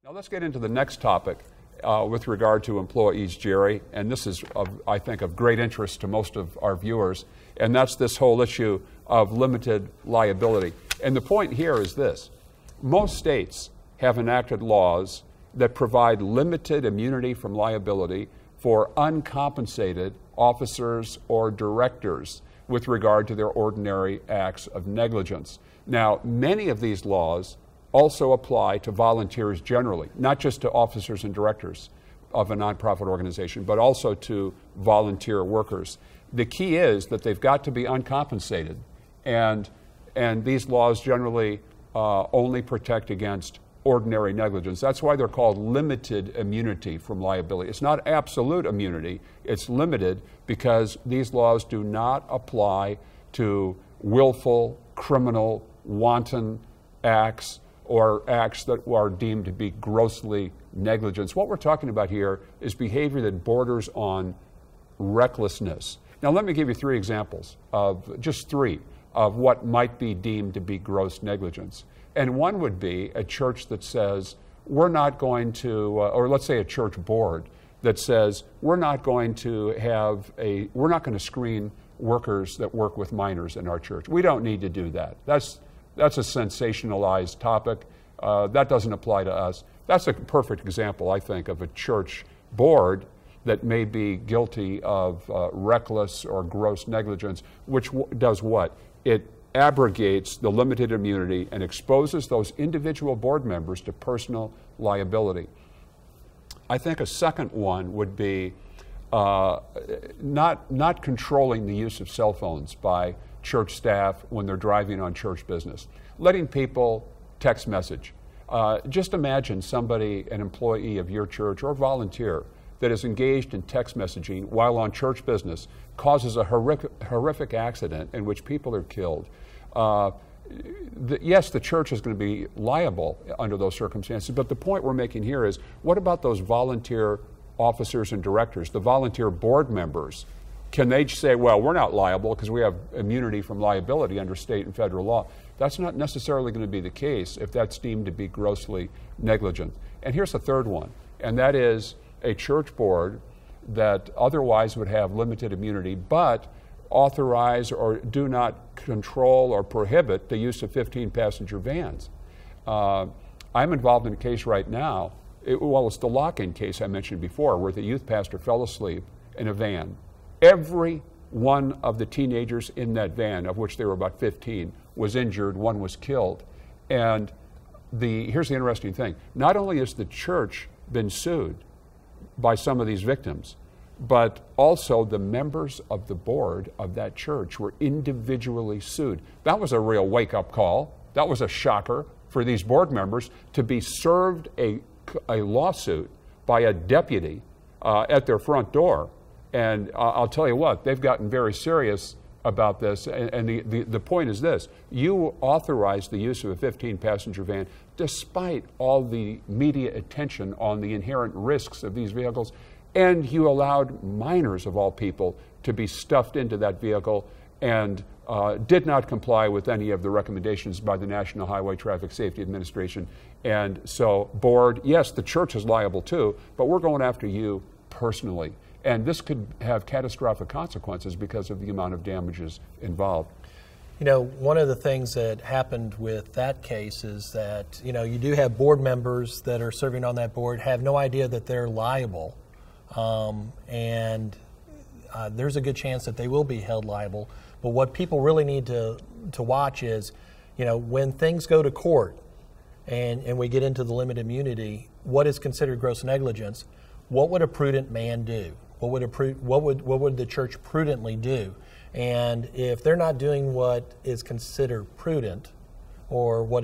Now let's get into the next topic with regard to employees, Jerry, and this is, I think, of great interest to most of our viewers, and that's this whole issue of limited liability. And the point here is this. Most states have enacted laws that provide limited immunity from liability for uncompensated officers or directors with regard to their ordinary acts of negligence. Now, many of these laws also apply to volunteers generally, not just to officers and directors of a nonprofit organization, but also to volunteer workers. The key is that they've got to be uncompensated, and these laws generally only protect against ordinary negligence. That's why they're called limited immunity from liability. It's not absolute immunity, it's limited because these laws do not apply to willful, criminal, wanton acts or acts that are deemed to be grossly negligent. What we're talking about here is behavior that borders on recklessness. Now let me give you three examples just three of what might be deemed to be gross negligence. And one would be a church that says, we're not going to, or let's say a church board that says, we're not going to screen workers that work with minors in our church. We don't need to do that. That's a sensationalized topic. That doesn't apply to us. That's a perfect example, I think, of a church board that may be guilty of reckless or gross negligence, which does what? It abrogates the limited immunity and exposes those individual board members to personal liability. I think a second one would be not controlling the use of cell phones by church staff when they're driving on church business. Letting people text message. Just imagine somebody, an employee of your church or volunteer, that is engaged in text messaging while on church business, causes a horrific accident in which people are killed. Yes, the church is going to be liable under those circumstances, but the point we're making here is, what about those volunteer officers and directors, the volunteer board members? Can they say, well, we're not liable because we have immunity from liability under state and federal law? That's not necessarily going to be the case if that's deemed to be grossly negligent. And here's the third one, and that is a church board that otherwise would have limited immunity, but authorize or do not control or prohibit the use of 15-passenger vans. I'm involved in a case right now. It's the lock-in case I mentioned before, where the youth pastor fell asleep in a van. Every one of the teenagers in that van, of which there were about 15, was injured. One was killed. And here's the interesting thing. Not only has the church been sued by some of these victims, but also the members of the board of that church were individually sued. That was a real wake-up call. That was a shocker for these board members to be served a lawsuit by a deputy at their front door. And I'll tell you what, they've gotten very serious about this. And the point is this: you authorized the use of a 15-passenger van despite all the media attention on the inherent risks of these vehicles, and you allowed minors, of all people, to be stuffed into that vehicle and did not comply with any of the recommendations by the National Highway Traffic Safety Administration. And so, board, yes, the church is liable too, but we're going after you personally. And this could have catastrophic consequences because of the amount of damages involved. You know, one of the things that happened with that case is that, you know, you do have board members that are serving on that board have no idea that they're liable. There's a good chance that they will be held liable. But what people really need to watch is, you know, when things go to court and we get into the limited immunity, what is considered gross negligence? What would a prudent man do? What would the church prudently do? And if they're not doing what is considered prudent, or what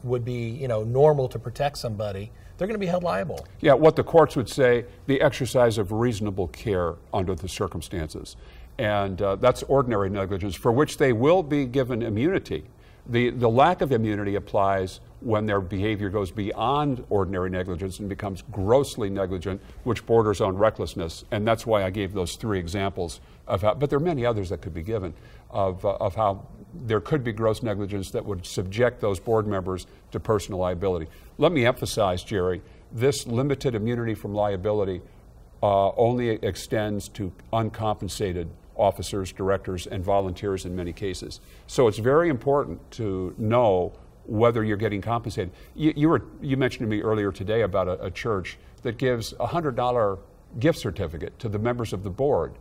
would be, you know, normal to protect somebody, they're going to be held liable. Yeah, what the courts would say, the exercise of reasonable care under the circumstances. And that's ordinary negligence, for which they will be given immunity. The lack of immunity applies when their behavior goes beyond ordinary negligence and becomes grossly negligent, which borders on recklessness. And that's why I gave those three examples of how, but there are many others that could be given, of how there could be gross negligence that would subject those board members to personal liability. Let me emphasize, Jerry, this limited immunity from liability only extends to uncompensated officers, directors, and volunteers in many cases. So it's very important to know whether you're getting compensated. You mentioned to me earlier today about a church that gives a $100 gift certificate to the members of the board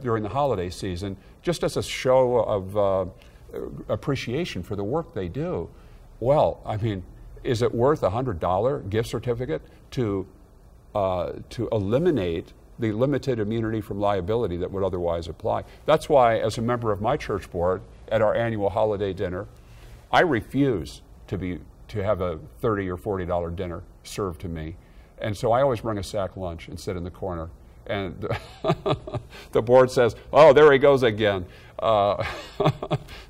during the holiday season, just as a show of appreciation for the work they do. Well, I mean, is it worth a $100 gift certificate to eliminate the limited immunity from liability that would otherwise apply? That's why, as a member of my church board, at our annual holiday dinner, I refuse to have a $30 or $40 dinner served to me. And so I always bring a sack lunch and sit in the corner. And the board says, "Oh, there he goes again."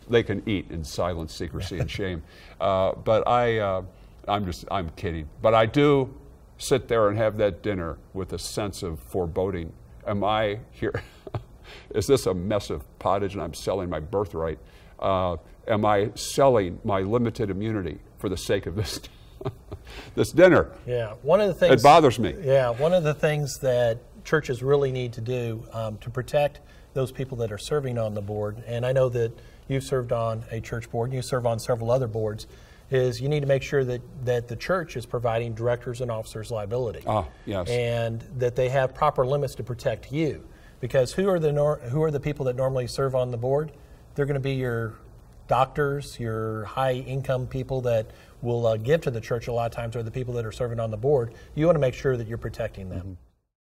They can eat in silence, secrecy, and shame. But I'm kidding. But I do sit there and have that dinner with a sense of foreboding. Am I here? Is this a mess of pottage and I'm selling my birthright? Am I selling my limited immunity for the sake of this this dinner? Yeah, one of the things it bothers me. Yeah, one of the things that churches really need to do to protect those people that are serving on the board, and I know that you've served on a church board and you serve on several other boards, is you need to make sure that the church is providing directors and officers liability. Yes. And that they have proper limits to protect you. Because who are the people that normally serve on the board? They're going to be your doctors, your high income people that will give to the church a lot of times, are the people that are serving on the board. You want to make sure that you're protecting them. Mm-hmm.